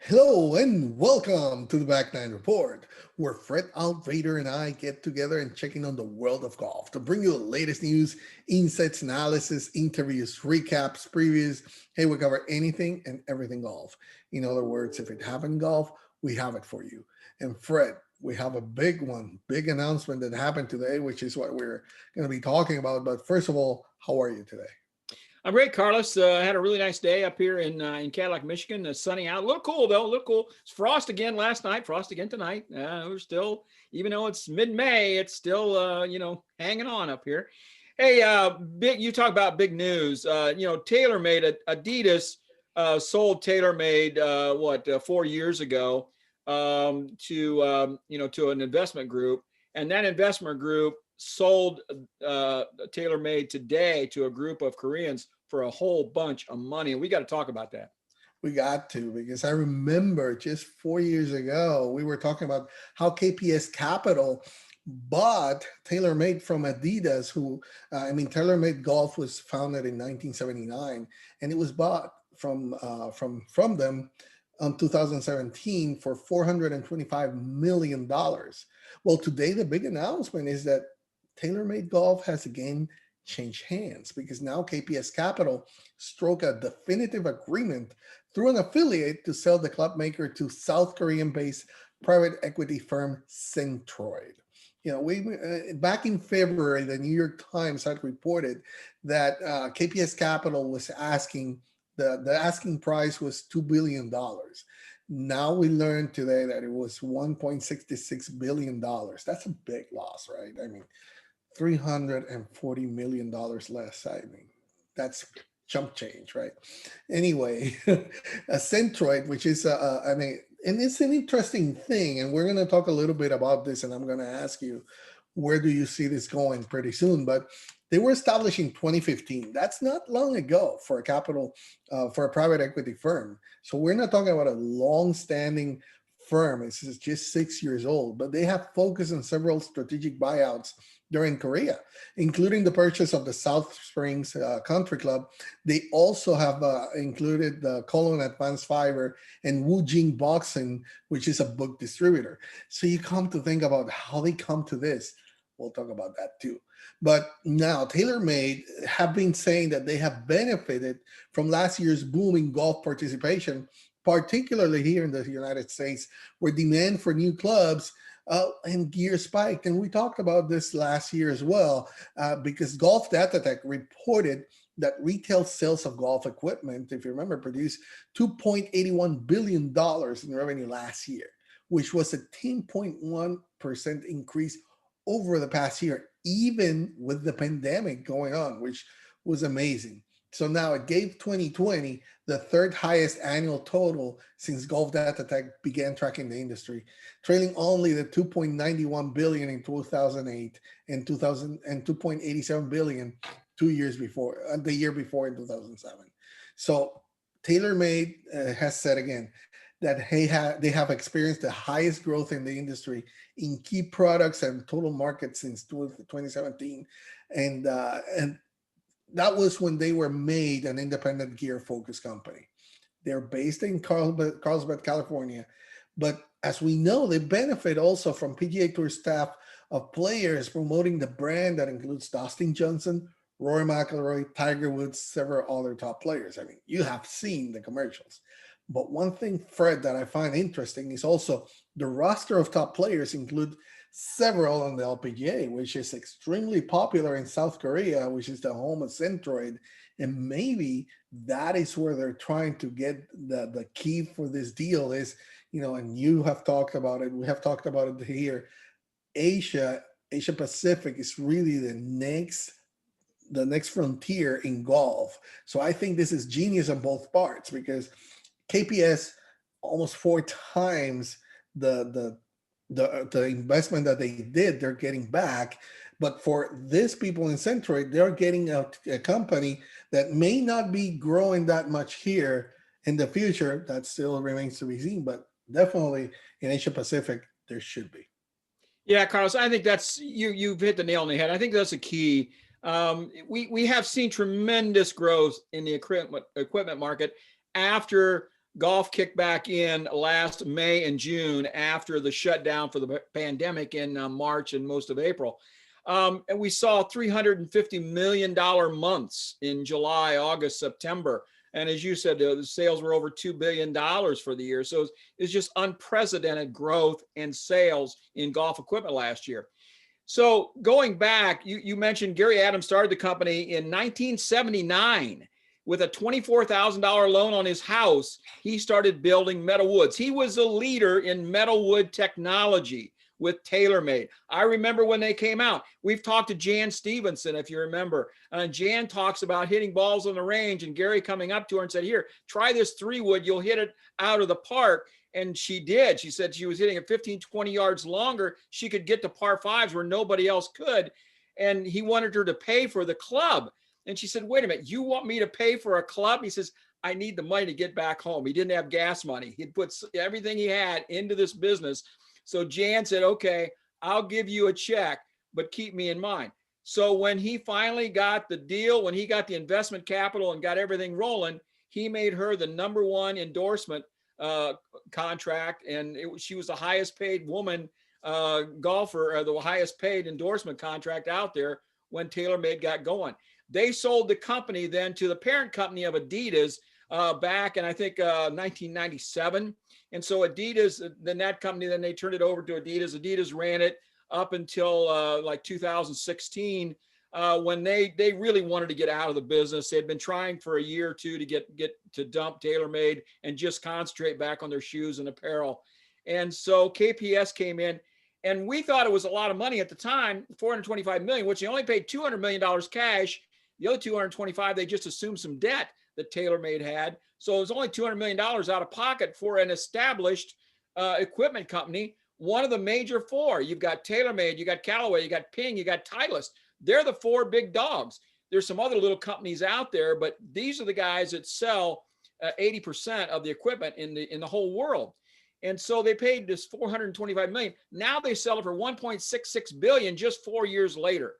Hello and welcome to the Back Nine Report, where Fred Altvater and I get together and check in on the world of golf to bring you the latest news, insights, analysis, interviews, recaps, previews. Hey, we cover anything and everything golf. In other words, if it happened golf, we have it for you. And Fred, we have a big one, big announcement that happened today, which is what we're going to be talking about. But first of all, how are you today? I'm great, Carlos. I had a really nice day up here in Cadillac, Michigan. Sunny out, a little cool though. A little cool. It's frost again last night. Frost again tonight. We're still, even though it's mid-May, it's still hanging on up here. Hey, big. You talk about big news. TaylorMade, Adidas sold TaylorMade 4 years ago to an investment group, and that investment group sold TaylorMade today to a group of Koreans for a whole bunch of money. And we got to talk about that. We got to, because I remember just 4 years ago, we were talking about how KPS Capital bought TaylorMade from Adidas, TaylorMade Golf was founded in 1979, and it was bought from them in 2017 for $425 million. Well, today the big announcement is that TaylorMade Golf has again changed hands because now KPS Capital struck a definitive agreement through an affiliate to sell the club maker to South Korean-based private equity firm Centroid. We back in February, the New York Times had reported that KPS Capital was asking the asking price was $2 billion. Now we learned today that it was $1.66 billion. That's a big loss, right? I mean, $340 million less. I mean, that's chump change, right? Anyway, a Centroid, which is, and it's an interesting thing. And we're going to talk a little bit about this. And I'm going to ask you, where do you see this going pretty soon? But they were established in 2015. That's not long ago for for a private equity firm. So we're not talking about a long-standing firm. It's just 6 years old, but they have focused on several strategic buyouts during Korea, including the purchase of the South Springs Country Club. They also have included the Colon Advanced Fiber and Wu Jing Boxing, which is a book distributor. So you come to think about how they come to this. We'll talk about that too. But now TaylorMade have been saying that they have benefited from last year's booming golf participation, particularly here in the United States, where demand for new clubs and gear spiked. And we talked about this last year as well, because Golf Datatech reported that retail sales of golf equipment, if you remember, produced $2.81 billion in revenue last year, which was a 10.1% increase over the past year, even with the pandemic going on, which was amazing. So now it gave 2020 the third highest annual total since Golf Datatech began tracking the industry, trailing only the 2.91 billion in 2008 and 2.87 billion 2 years before, the year before in 2007. So TaylorMade has said again that they have experienced the highest growth in the industry in key products and total market since 2017, and that was when they were made an independent gear focused company. They're based in Carlsbad, California. But as we know, they benefit also from PGA Tour staff of players promoting the brand that includes Dustin Johnson, Rory McIlroy, Tiger Woods, several other top players. I mean, you have seen the commercials. But one thing, Fred, that I find interesting is also the roster of top players include several on the LPGA, which is extremely popular in South Korea, which is the home of Centroid. And maybe that is where they're trying to get the key for this deal is, and you have talked about it, we have talked about it here. Asia Pacific is really the next frontier in golf. So I think this is genius on both parts because KPS almost 4 times the investment that they did, they're getting back. But for these people in Centroid, they're getting a company that may not be growing that much here in the future. That still remains to be seen, but definitely in Asia Pacific, there should be. Yeah, Carlos, I think that's you've hit the nail on the head. I think that's a key. We have seen tremendous growth in the equipment market after golf kicked back in last May and June after the shutdown for the pandemic in March and most of April. And we saw $350 million months in July, August, September. And as you said, the sales were over $2 billion for the year. So it's just unprecedented growth and sales in golf equipment last year. So going back, you mentioned Gary Adams started the company in 1979 with a $24,000 loan on his house. He started building metal woods. He was a leader in metal wood technology with TaylorMade. I remember when they came out. We've talked to Jan Stevenson, if you remember. Jan talks about hitting balls on the range, and Gary coming up to her and said, here, try this 3-wood. You'll hit it out of the park. And she did. She said she was hitting it 15, 20 yards longer. She could get to par 5s where nobody else could. And he wanted her to pay for the club. And she said, wait a minute, you want me to pay for a club? He says, I need the money to get back home. He didn't have gas money. He'd put everything he had into this business. So Jan said, okay, I'll give you a check, but keep me in mind. So when he finally got the deal, when he got the investment capital and got everything rolling, he made her the #1 endorsement contract, and she was the highest paid woman golfer, or the highest paid endorsement contract out there when TaylorMade got going. They sold the company then to the parent company of Adidas back in, I think, 1997. And so Adidas, then that company, then they turned it over to Adidas. Adidas ran it up until like 2016. When they really wanted to get out of the business. They had been trying for a year or two to get to dump TaylorMade and just concentrate back on their shoes and apparel. And so KPS came in, and we thought it was a lot of money at the time, $425 million, which they only paid $200 million cash. The other $225, they just assumed some debt that TaylorMade had. So it was only $200 million out of pocket for an established equipment company, one of the major four. You've got TaylorMade, you got Callaway, you got Ping, you got Titleist. They're the 4 big dogs. There's some other little companies out there, but these are the guys that sell 80% of the equipment in the whole world. And so they paid this $425 million. Now they sell it for $1.66 billion just 4 years later.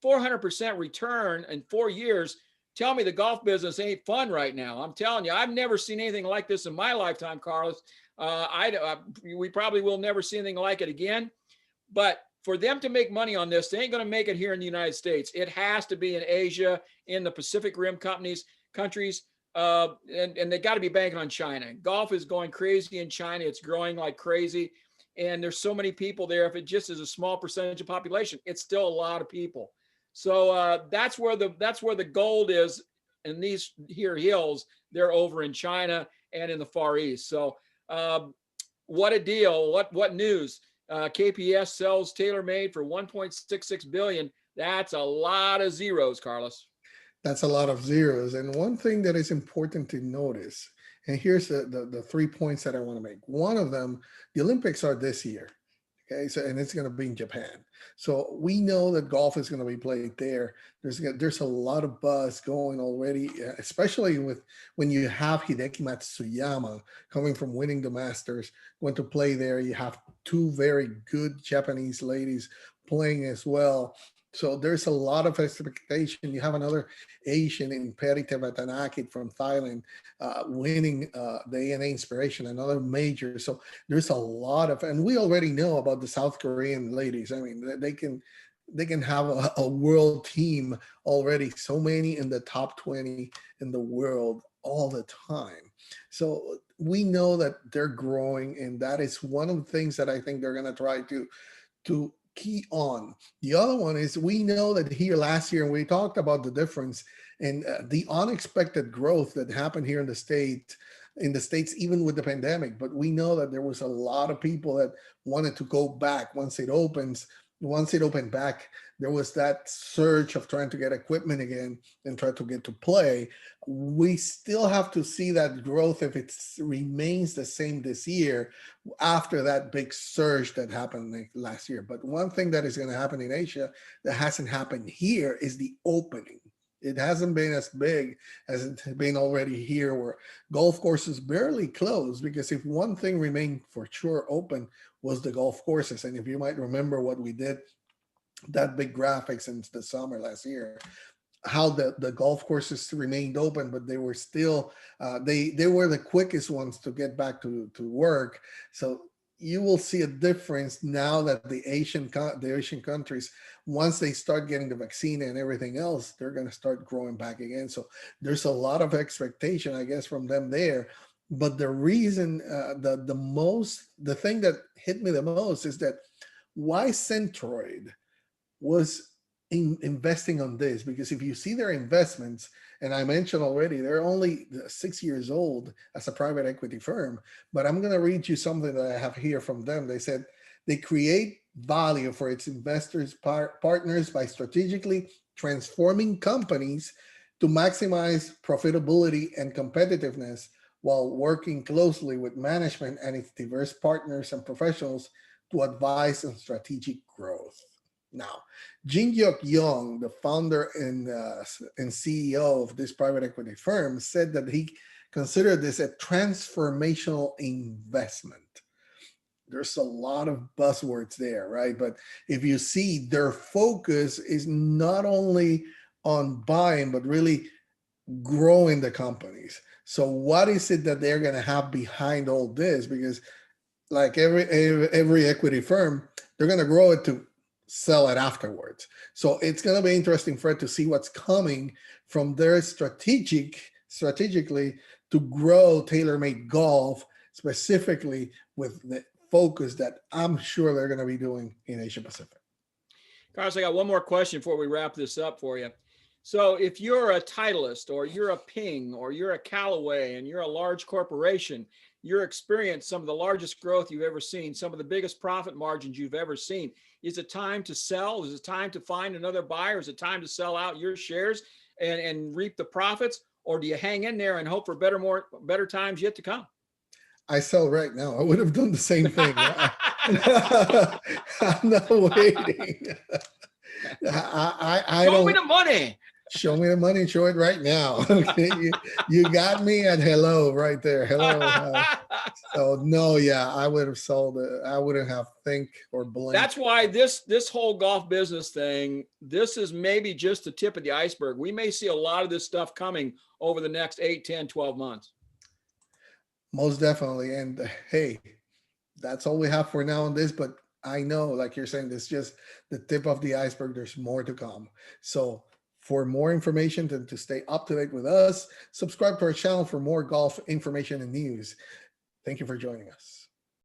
400% return in 4 years. Tell me the golf business ain't fun right now. I'm telling you, I've never seen anything like this in my lifetime, Carlos. We probably will never see anything like it again. But for them to make money on this, they ain't going to make it here in the United States. It has to be in Asia, in the Pacific Rim countries, and they got to be banking on China. Golf is going crazy in China. It's growing like crazy. And there's so many people there. If it just is a small percentage of population, it's still a lot of people. So that's where the gold is in these here hills. They're over in China and in the Far East. So what a deal. What news. KPS sells TaylorMade for $1.66 billion. That's a lot of zeros, Carlos. That's a lot of zeros. And one thing that is important to notice, and here's the 3 points that I want to make. One of them, the Olympics are this year. Okay, so and it's going to be in Japan. So we know that golf is going to be played there. There's a lot of buzz going already, especially when you have Hideki Matsuyama coming from winning the Masters, going to play there. You have 2 very good Japanese ladies playing as well. So there's a lot of expectation. You have another Asian in Perite Vatanaki from Thailand winning the ANA Inspiration, another major. So there's a lot of, and we already know about the South Korean ladies. I mean, they can have a world team already. So many in the top 20 in the world all the time. So we know that they're growing, and that is one of the things that I think they're going to try to key on. The other one is we know that here last year, and we talked about the difference and the unexpected growth that happened here in the States, even with the pandemic. But we know that there was a lot of people that wanted to go back once it opened back. There was that surge of trying to get equipment again and try to get to play. We still have to see that growth if it remains the same this year after that big surge that happened last year. But one thing that is going to happen in Asia that hasn't happened here is the opening. It hasn't been as big as it's been already here, where golf courses barely closed, because if one thing remained for sure open was the golf courses. And if you might remember what we did, that big graphics in the summer last year, how the golf courses remained open, but they were still they were the quickest ones to get back to work. So you will see a difference now that the Asian countries, once they start getting the vaccine and everything else, they're going to start growing back again. So there's a lot of expectation, I guess, from them there. But the reason, the thing that hit me the most is that why Centroid was investing on this, because if you see their investments, and I mentioned already, they're only 6 years old as a private equity firm, but I'm going to read you something that I have here from them. They said they create value for its investors partners by strategically transforming companies to maximize profitability and competitiveness while working closely with management and its diverse partners and professionals to advise on strategic growth. Now, Jin Hyuk Young, the founder and CEO of this private equity firm, said that he considered this a transformational investment. There's a lot of buzzwords there, right? But if you see, their focus is not only on buying, but really growing the companies. So what is it that they're going to have behind all this? Because like every equity firm, they're going to grow it to sell it afterwards. So it's going to be interesting, Fred, to see what's coming from their strategically to grow TaylorMade Golf, specifically with the focus that I'm sure they're going to be doing in Asia Pacific. Carlos, I got one more question before we wrap this up for you. So if you're a Titleist or you're a Ping or you're a Callaway and you're a large corporation, you're experiencing some of the largest growth you've ever seen, some of the biggest profit margins you've ever seen. Is it time to sell? Is it time to find another buyer? Is it time to sell out your shares and reap the profits? Or do you hang in there and hope for better times yet to come? I sell right now. I would have done the same thing. I'm not waiting. I Show don't. me the money. Show me the money. Show it right now. Okay, you got me at hello right there. Hello. So no, yeah, I would have sold it. I wouldn't have think or blink. That's why this whole golf business thing, this is maybe just the tip of the iceberg. We may see a lot of this stuff coming over the next 8, 10, 12 months. Most definitely. And hey, that's all we have for now on this. But I know, like you're saying, this is just the tip of the iceberg. There's more to come. So for more information and to stay up to date with us, subscribe to our channel for more golf information and news. Thank you for joining us.